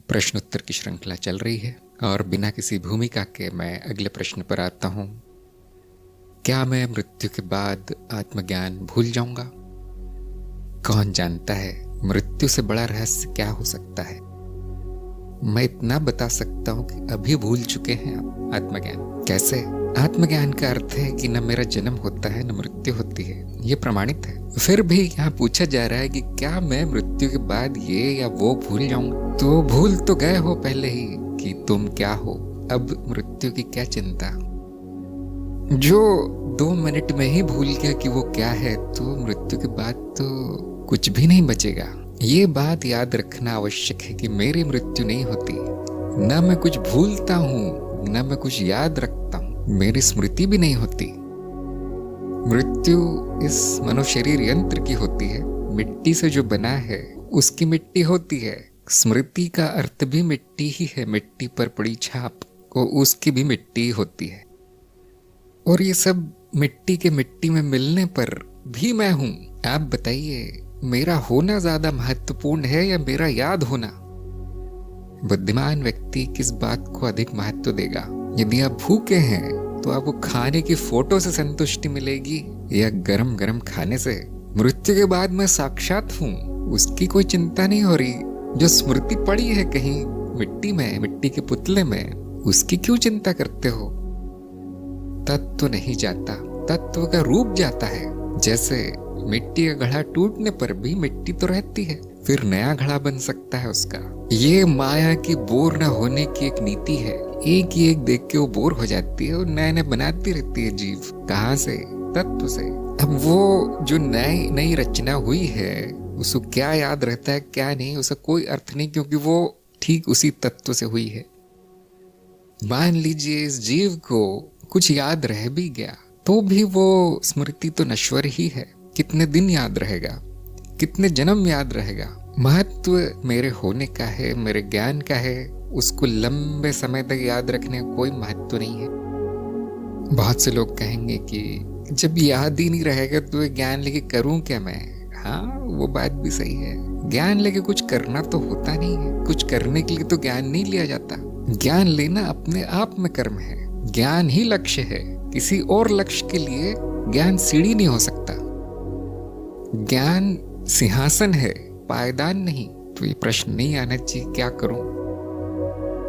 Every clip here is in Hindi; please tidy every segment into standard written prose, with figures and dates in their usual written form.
प्रश्नोत्तर की श्रृंखला चल रही है और बिना किसी भूमिका के मैं अगले प्रश्न पर आता हूं। क्या मैं मृत्यु के बाद आत्मज्ञान भूल जाऊंगा? कौन जानता है मृत्यु से बड़ा रहस्य क्या हो सकता है। मैं इतना बता सकता हूं कि अभी भूल चुके हैं आप आत्मज्ञान। कैसे? आत्मज्ञान का अर्थ है कि न मेरा जन्म होता है न मृत्यु होती है, ये प्रमाणित है। फिर भी यहाँ पूछा जा रहा है कि क्या मैं मृत्यु के बाद ये या वो भूल जाऊंगा? तो भूल तो गए हो पहले ही कि तुम क्या हो। अब मृत्यु की क्या चिंता। जो 2 मिनट में ही भूल गया कि वो क्या है, तो मृत्यु के बाद तो कुछ भी नहीं बचेगा। ये बात याद रखना आवश्यक है कि मेरी मृत्यु नहीं होती। न मैं कुछ भूलता हूँ न मैं कुछ याद रखता हूँ, मेरी स्मृति भी नहीं होती। मृत्यु इस मनुशरीर यंत्र की होती है, मिट्टी से जो बना है उसकी मिट्टी होती है। स्मृति का अर्थ भी मिट्टी ही है, मिट्टी पर पड़ी छाप को उसकी भी मिट्टी होती है। और ये सब मिट्टी के मिट्टी में मिलने पर भी मैं हूं। आप बताइए, मेरा होना ज्यादा महत्वपूर्ण है या मेरा याद होना? बुद्धिमान व्यक्ति किस बात को अधिक महत्व देगा? यदि आप भूखे हैं तो आपको खाने की फोटो से संतुष्टि मिलेगी या गरम गरम खाने से? मृत्यु के बाद मैं साक्षात हूँ, उसकी कोई चिंता नहीं हो रही। जो स्मृति पड़ी है कहीं मिट्टी में, मिट्टी के पुतले में, उसकी क्यों चिंता करते हो? तत्व नहीं जाता, तत्व का रूप जाता है। जैसे मिट्टी का घड़ा टूटने पर भी मिट्टी तो रहती है, फिर नया घड़ा बन सकता है उसका। ये माया की बोर न होने की एक नीति है। एक ही एक देख के वो बोर हो जाती है और नए नए बनाती रहती है जीव। कहाँ से? तत्व से। अब वो जो नई नई रचना हुई है उसको क्या याद रहता है क्या नहीं, उसका कोई अर्थ नहीं, क्योंकि वो ठीक उसी तत्व से हुई है। मान लीजिए इस जीव को कुछ याद रह भी गया तो भी वो स्मृति तो नश्वर ही है। कितने दिन याद रहेगा, कितने जन्म याद रहेगा? महत्व मेरे होने का है, मेरे ज्ञान का है। उसको लंबे समय तक याद रखने का कोई महत्व नहीं है। बहुत से लोग कहेंगे कि जब याद ही नहीं रहेगा तो ज्ञान लेके करूं क्या मैं? हाँ, वो बात भी सही है। ज्ञान लेके कुछ करना तो होता नहीं है। कुछ करने के लिए तो ज्ञान नहीं लिया जाता। ज्ञान लेना अपने आप में कर्म है। ज्ञान ही लक्ष्य है। किसी और लक्ष्य के लिए ज्ञान सीढ़ी नहीं हो सकता। ज्ञान सिंहासन है, पायदान नहीं। तो ये प्रश्न नहीं आना चाहिए क्या करूं।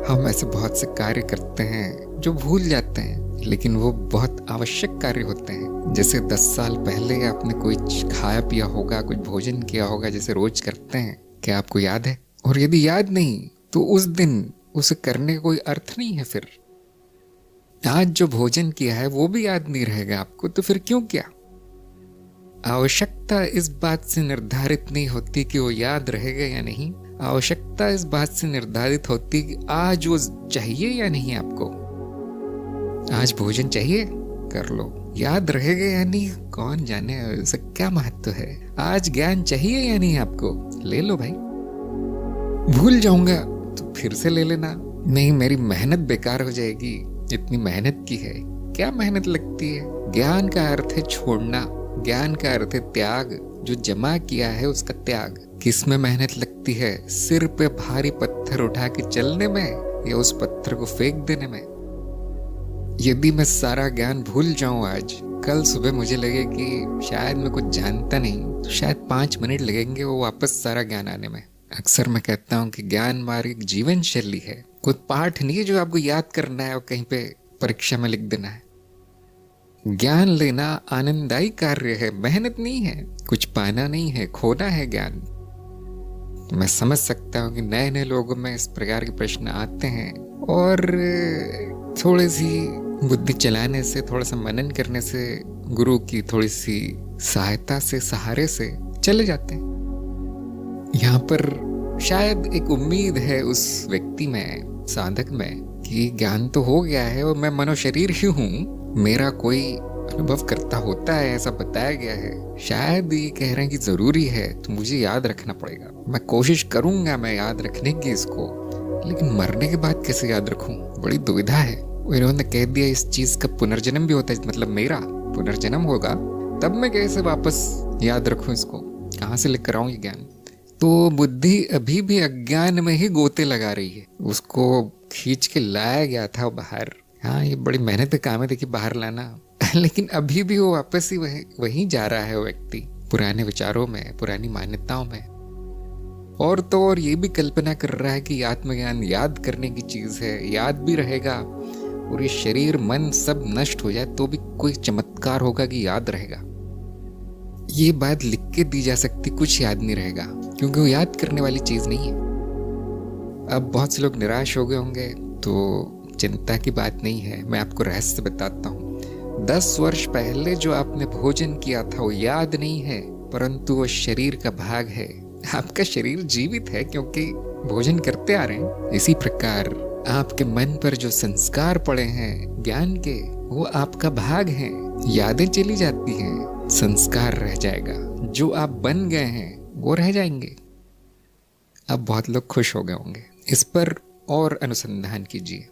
हम ऐसे बहुत से कार्य करते हैं जो भूल जाते हैं, लेकिन वो बहुत आवश्यक कार्य होते हैं। जैसे 10 साल पहले आपने कोई खाया पिया होगा, कुछ भोजन किया होगा जैसे रोज करते हैं। क्या आपको याद है? और यदि याद नहीं तो उस दिन उसे करने का कोई अर्थ नहीं है। फिर आज जो भोजन किया है वो भी याद नहीं रहेगा आपको, तो फिर क्यों किया? आवश्यकता इस बात से निर्धारित नहीं होती कि वो याद रहेगा या नहीं। आवश्यकता इस बात से निर्धारित होती कि आज वो चाहिए या नहीं आपको। आज भोजन चाहिए, कर लो। याद रहेगा या नहीं कौन जाने, उसका क्या महत्व है। आज ज्ञान चाहिए या नहीं आपको, ले लो भाई। भूल जाऊंगा तो फिर से ले लेना। नहीं, मेरी मेहनत बेकार हो जाएगी, इतनी मेहनत की है। क्या मेहनत लगती है? ज्ञान का अर्थ है छोड़ना, ज्ञान का अर्थ है त्याग। जो जमा किया है उसका त्याग। किसमें मेहनत लगती है? सिर पे भारी पत्थर उठा के चलने में या उस पत्थर को फेंक देने में। यदि मैं सारा ज्ञान भूल जाऊं आज, कल सुबह मुझे लगे कि शायद मैं कुछ जानता नहीं, तो शायद 5 मिनट लगेंगे वो वापस सारा ज्ञान आने में। अक्सर मैं कहता हूं कि ज्ञान हमारी जीवन शैली है, कोई पाठ नहीं है जो आपको याद करना है और कहीं पे परीक्षा में लिख देना है। ज्ञान लेना आनंददायी कार्य है, मेहनत नहीं है। कुछ पाना नहीं है, खोना है ज्ञान। मैं समझ सकता हूँ कि नए नए लोगों में इस प्रकार के प्रश्न आते हैं और थोड़ी सी बुद्धि चलाने से, थोड़ा सा मनन करने से, गुरु की थोड़ी सी सहायता से, सहारे से चले जाते हैं। यहाँ पर शायद एक उम्मीद है उस व्यक्ति में, साधक में, कि ज्ञान तो हो गया है और मैं मनोशरीर ही हूँ, मेरा कोई अनुभव करता होता है, ऐसा बताया गया है। शायद ये कह रहे हैं कि जरूरी है तो मुझे याद रखना पड़ेगा। मैं कोशिश करूंगा मैं याद रखने की इसको, लेकिन मरने के बाद कैसे याद रखूं? बड़ी दुविधा है। इन्होंने कह दिया इस चीज का पुनर्जन्म भी होता है, मतलब मेरा पुनर्जन्म होगा, तब मैं कैसे वापस याद रखूं इसको? कहाँ से लेकर आऊं ये ज्ञान? तो बुद्धि अभी भी अज्ञान में ही गोते लगा रही है। उसको खींच के लाया गया था बाहर। हाँ, ये बड़ी मेहनत का काम है देखिए बाहर लाना। लेकिन अभी भी वो वापस ही वहीं जा रहा है वो व्यक्ति, पुराने विचारों में, पुरानी मान्यताओं में। और तो और ये भी कल्पना कर रहा है कि आत्मज्ञान याद करने की चीज है, याद भी रहेगा और ये शरीर मन सब नष्ट हो जाए तो भी कोई चमत्कार होगा कि याद रहेगा। ये बात लिख के दी जा सकती, कुछ याद नहीं रहेगा, क्योंकि वो याद करने वाली चीज नहीं है। अब बहुत से लोग निराश हो गए होंगे, तो चिंता की बात नहीं है। मैं आपको रहस्य बताता हूँ। 10 वर्ष पहले जो आपने भोजन किया था वो याद नहीं है, परंतु वो शरीर का भाग है। आपका शरीर जीवित है क्योंकि भोजन करते आ रहे हैं। इसी प्रकार आपके मन पर जो संस्कार पड़े हैं ज्ञान के, वो आपका भाग हैं। यादें चली जाती हैं, संस्कार रह जाएगा। जो आप बन गए हैं वो रह जाएंगे। अब बहुत लोग खुश हो गए होंगे। इस पर और अनुसंधान कीजिए।